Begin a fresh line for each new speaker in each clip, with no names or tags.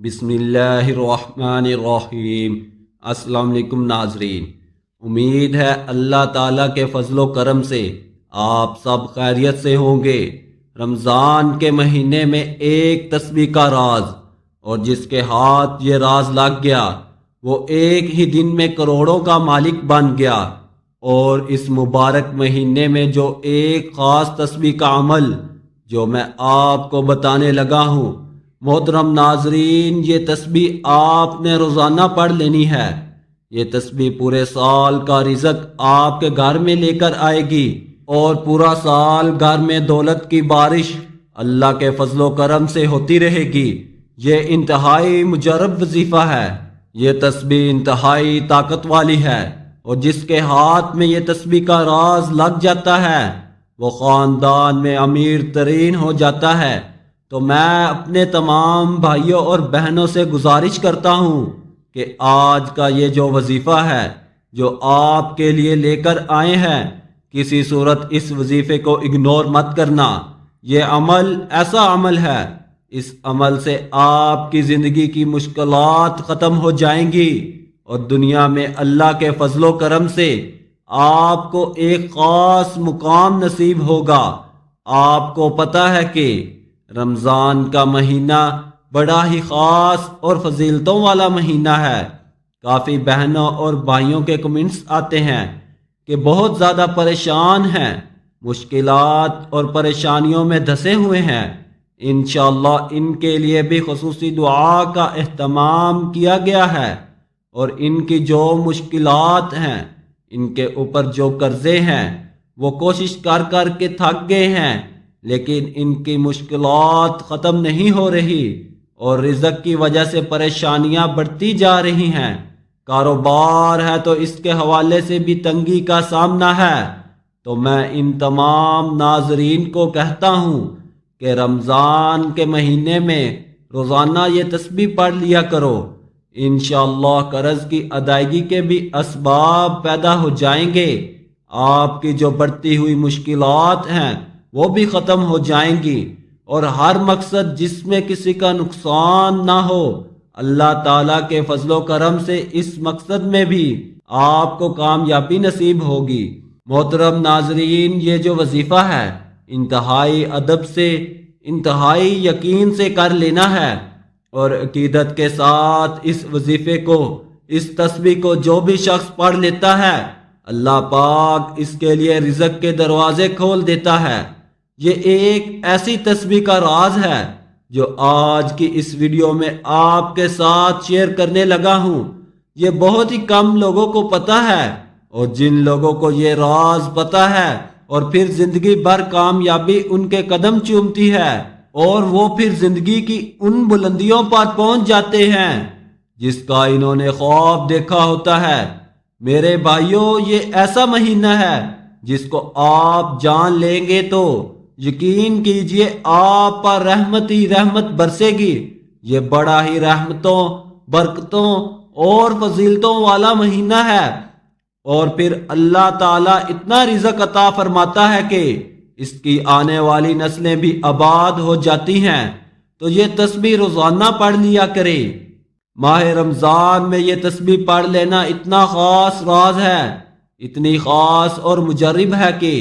بسم اللہ الرحمن الرحیم۔ السلام علیکم ناظرین، امید ہے اللہ تعالیٰ کے فضل و کرم سے آپ سب خیریت سے ہوں گے۔ رمضان کے مہینے میں ایک تسبیح کا راز، اور جس کے ہاتھ یہ راز لگ گیا وہ ایک ہی دن میں کروڑوں کا مالک بن گیا۔ اور اس مبارک مہینے میں جو ایک خاص تسبیح کا عمل جو میں آپ کو بتانے لگا ہوں، محترم ناظرین، یہ تسبیح آپ نے روزانہ پڑھ لینی ہے۔ یہ تسبیح پورے سال کا رزق آپ کے گھر میں لے کر آئے گی، اور پورا سال گھر میں دولت کی بارش اللہ کے فضل و کرم سے ہوتی رہے گی۔ یہ انتہائی مجرب وظیفہ ہے۔ یہ تسبیح انتہائی طاقت والی ہے، اور جس کے ہاتھ میں یہ تسبیح کا راز لگ جاتا ہے وہ خاندان میں امیر ترین ہو جاتا ہے۔ تو میں اپنے تمام بھائیوں اور بہنوں سے گزارش کرتا ہوں کہ آج کا یہ جو وظیفہ ہے جو آپ کے لیے لے کر آئے ہیں، کسی صورت اس وظیفے کو اگنور مت کرنا۔ یہ عمل ایسا عمل ہے، اس عمل سے آپ کی زندگی کی مشکلات ختم ہو جائیں گی، اور دنیا میں اللہ کے فضل و کرم سے آپ کو ایک خاص مقام نصیب ہوگا۔ آپ کو پتہ ہے کہ رمضان کا مہینہ بڑا ہی خاص اور فضیلتوں والا مہینہ ہے۔ کافی بہنوں اور بھائیوں کے کمنٹس آتے ہیں کہ بہت زیادہ پریشان ہیں، مشکلات اور پریشانیوں میں دھسے ہوئے ہیں۔ انشاءاللہ ان کے لیے بھی خصوصی دعا کا اہتمام کیا گیا ہے، اور ان کی جو مشکلات ہیں، ان کے اوپر جو قرضے ہیں، وہ کوشش کر کر کے تھک گئے ہیں، لیکن ان کی مشکلات ختم نہیں ہو رہی، اور رزق کی وجہ سے پریشانیاں بڑھتی جا رہی ہیں۔ کاروبار ہے تو اس کے حوالے سے بھی تنگی کا سامنا ہے۔ تو میں ان تمام ناظرین کو کہتا ہوں کہ رمضان کے مہینے میں روزانہ یہ تسبیح پڑھ لیا کرو۔ انشاءاللہ قرض کی ادائیگی کے بھی اسباب پیدا ہو جائیں گے۔ آپ کی جو بڑھتی ہوئی مشکلات ہیں وہ بھی ختم ہو جائیں گی، اور ہر مقصد جس میں کسی کا نقصان نہ ہو، اللہ تعالیٰ کے فضل و کرم سے اس مقصد میں بھی آپ کو کامیابی نصیب ہوگی۔ محترم ناظرین، یہ جو وظیفہ ہے انتہائی ادب سے، انتہائی یقین سے کر لینا ہے، اور عقیدت کے ساتھ اس وظیفے کو، اس تسبیح کو جو بھی شخص پڑھ لیتا ہے، اللہ پاک اس کے لیے رزق کے دروازے کھول دیتا ہے۔ یہ ایک ایسی تسبیح کا راز ہے جو آج کی اس ویڈیو میں آپ کے ساتھ شیئر کرنے لگا ہوں۔ یہ بہت ہی کم لوگوں کو پتہ ہے، اور جن لوگوں کو یہ راز پتہ ہے اور پھر زندگی بھر کامیابی ان کے قدم چومتی ہے، اور وہ پھر زندگی کی ان بلندیوں پر پہنچ جاتے ہیں جس کا انہوں نے خواب دیکھا ہوتا ہے۔ میرے بھائیوں، یہ ایسا مہینہ ہے جس کو آپ جان لیں گے تو یقین کیجئے آپ پر رحمت ہی رحمت برسے گی۔ یہ بڑا ہی رحمتوں، برکتوں اور فضیلتوں والا مہینہ ہے، اور پھر اللہ تعالیٰ اتنا رزق عطا فرماتا ہے کہ اس کی آنے والی نسلیں بھی آباد ہو جاتی ہیں۔ تو یہ تسبیح روزانہ پڑھ لیا کرے۔ ماہ رمضان میں یہ تسبیح پڑھ لینا اتنا خاص راز ہے، اتنی خاص اور مجرب ہے کہ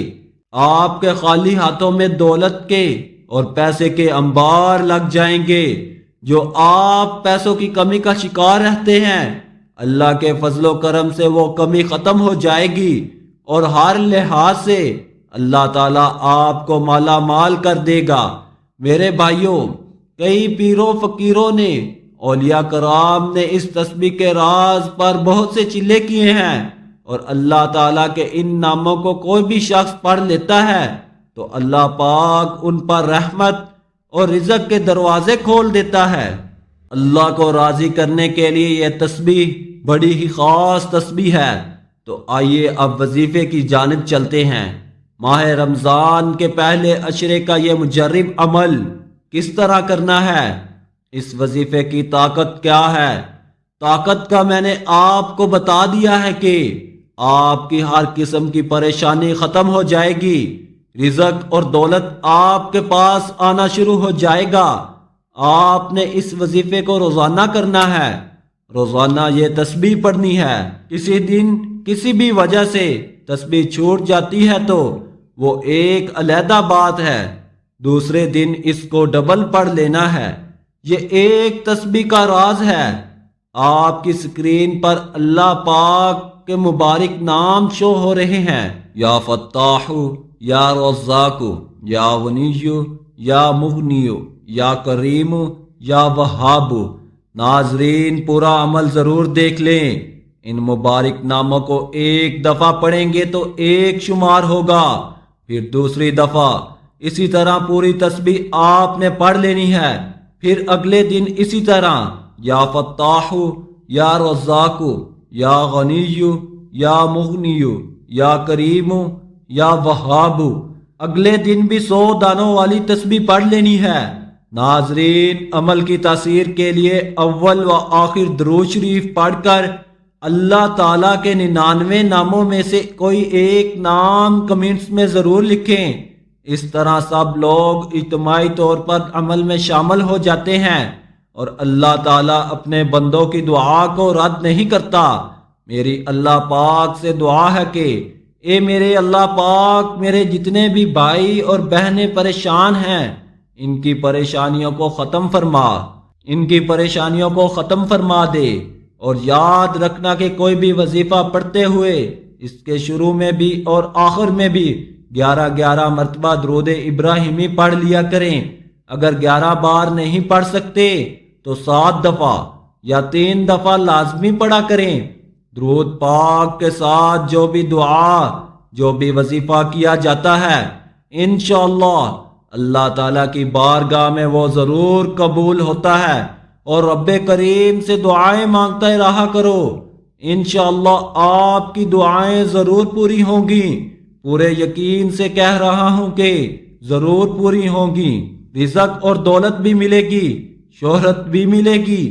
آپ کے خالی ہاتھوں میں دولت کے اور پیسے کے انبار لگ جائیں گے۔ جو آپ پیسوں کی کمی کا شکار رہتے ہیں، اللہ کے فضل و کرم سے وہ کمی ختم ہو جائے گی، اور ہر لحاظ سے اللہ تعالیٰ آپ کو مالا مال کر دے گا۔ میرے بھائیوں، کئی پیروں فقیروں نے، اولیاء کرام نے اس تسبیح کے راز پر بہت سے چلے کیے ہیں، اور اللہ تعالیٰ کے ان ناموں کو کوئی بھی شخص پڑھ لیتا ہے تو اللہ پاک ان پر رحمت اور رزق کے دروازے کھول دیتا ہے۔ اللہ کو راضی کرنے کے لیے یہ تسبیح بڑی ہی خاص تسبیح ہے۔ تو آئیے اب وظیفے کی جانب چلتے ہیں۔ ماہ رمضان کے پہلے عشرے کا یہ مجرب عمل کس طرح کرنا ہے، اس وظیفے کی طاقت کیا ہے؟ طاقت کا میں نے آپ کو بتا دیا ہے کہ آپ کی ہر قسم کی پریشانی ختم ہو جائے گی، رزق اور دولت آپ کے پاس آنا شروع ہو جائے گا۔ آپ نے اس وظیفے کو روزانہ کرنا ہے۔ روزانہ یہ تسبیح پڑھنی ہے۔ کسی دن کسی بھی وجہ سے تسبیح چھوٹ جاتی ہے تو وہ ایک علیحدہ بات ہے، دوسرے دن اس کو ڈبل پڑھ لینا ہے۔ یہ ایک تسبیح کا راز ہے۔ آپ کی سکرین پر اللہ پاک کے مبارک نام شو ہو رہے ہیں، یا فتاح، یا رزاق، یا غنی، یا مغنی، یا کریم، یا وہاب۔ ناظرین پورا عمل ضرور دیکھ لیں۔ ان مبارک ناموں کو ایک دفعہ پڑھیں گے تو ایک شمار ہوگا، پھر دوسری دفعہ اسی طرح پوری تسبیح آپ نے پڑھ لینی ہے، پھر اگلے دن اسی طرح یا فتاح، یا رزاق، یا غنی، یا مغنی، یا کریم، یا وہاب۔ اگلے دن بھی 100 دانوں والی تسبیح پڑھ لینی ہے۔ ناظرین عمل کی تاثیر کے لیے اول و آخر درود شریف پڑھ کر اللہ تعالیٰ کے 99 ناموں میں سے کوئی ایک نام کمنٹس میں ضرور لکھیں۔ اس طرح سب لوگ اجتماعی طور پر عمل میں شامل ہو جاتے ہیں اور اللہ تعالیٰ اپنے بندوں کی دعا کو رد نہیں کرتا۔ میری اللہ پاک سے دعا ہے کہ اے میرے اللہ پاک، میرے جتنے بھی بھائی اور بہنیں پریشان ہیں ان کی پریشانیوں کو ختم فرما، ان کی پریشانیوں کو ختم فرما دے۔ اور یاد رکھنا کہ کوئی بھی وظیفہ پڑھتے ہوئے اس کے شروع میں بھی اور آخر میں بھی 11 مرتبہ درود ابراہیمی پڑھ لیا کریں۔ اگر 11 بار نہیں پڑھ سکتے تو 7 دفعہ یا 3 دفعہ لازمی پڑھا کریں۔ درود پاک کے ساتھ جو بھی دعا، جو بھی وظیفہ کیا جاتا ہے، انشاءاللہ اللہ تعالیٰ کی بارگاہ میں وہ ضرور قبول ہوتا ہے۔ اور رب کریم سے دعائیں مانگتا رہا کرو، انشاءاللہ آپ کی دعائیں ضرور پوری ہوں گی۔ پورے یقین سے کہہ رہا ہوں کہ ضرور پوری ہوں گی۔ رزق اور دولت بھی ملے گی، شہرت بھی ملے گی،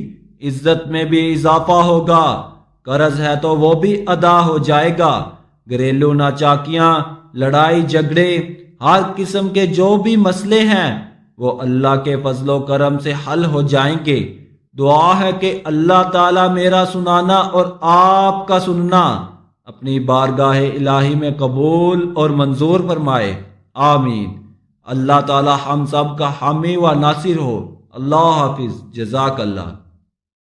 عزت میں بھی اضافہ ہوگا، قرض ہے تو وہ بھی ادا ہو جائے گا۔ گھریلو ناچاکیاں، لڑائی جھگڑے، ہر قسم کے جو بھی مسئلے ہیں وہ اللہ کے فضل و کرم سے حل ہو جائیں گے۔ دعا ہے کہ اللہ تعالیٰ میرا سنانا اور آپ کا سننا اپنی بارگاہ الہی میں قبول اور منظور فرمائے، آمین۔ اللہ تعالیٰ ہم سب کا حامی و ناصر ہو۔ اللہ حافظ، جزاک اللہ۔